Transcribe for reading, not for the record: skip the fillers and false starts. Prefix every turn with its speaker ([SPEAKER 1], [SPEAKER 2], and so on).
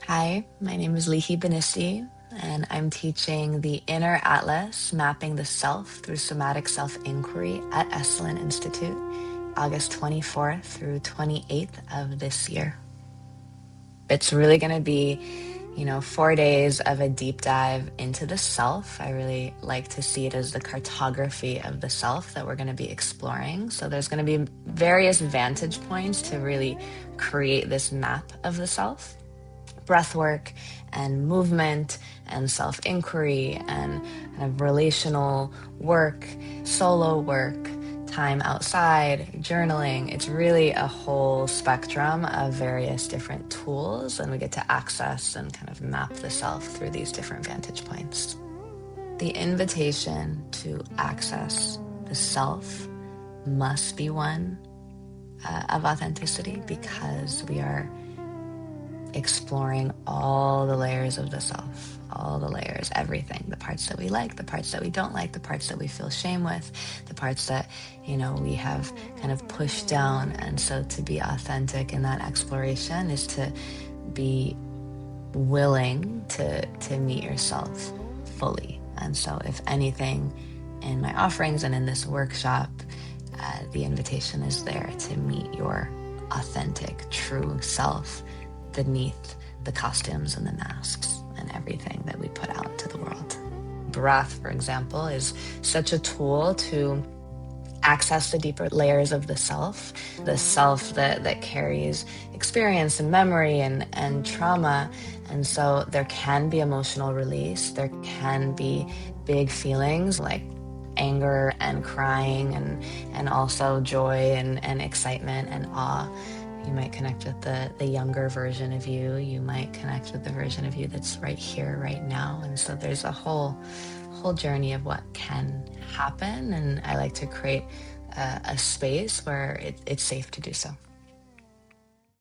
[SPEAKER 1] Hi, my name is Lihi Benisty, and I'm teaching the Inner Atlas, Mapping the Self Through Somatic Self-Inquiry at Esalen Institute, August 24th through 28th of this year. It's really going to be, 4 days of a deep dive into the self. I really like to see it as the cartography of the self that we're going to be exploring. So there's going to be various vantage points to really create this map of the self. Breathwork and movement and self-inquiry and kind of relational work, solo work, time outside, journaling. It's really a whole spectrum of various different tools, and we get to access and kind of map the self through these different vantage points. The invitation to access the self must be one of authenticity, because we are exploring all the layers of the self, all the layers, everything, the parts that we like, the parts that we don't like, the parts that we feel shame with, the parts that, we have kind of pushed down. And so to be authentic in that exploration is to be willing to meet yourself fully. And so if anything, in my offerings and in this workshop, the invitation is there to meet your authentic, true self beneath the costumes and the masks and everything that we put out to the world. Breath, for example, is such a tool to access the deeper layers of the self that carries experience and memory and trauma. And so there can be emotional release. There can be big feelings like anger and crying and also joy and excitement and awe. You might connect with the younger version of you. You might connect with the version of you that's right here, right now. And so there's a whole journey of what can happen. And I like to create a space where it's safe to do so.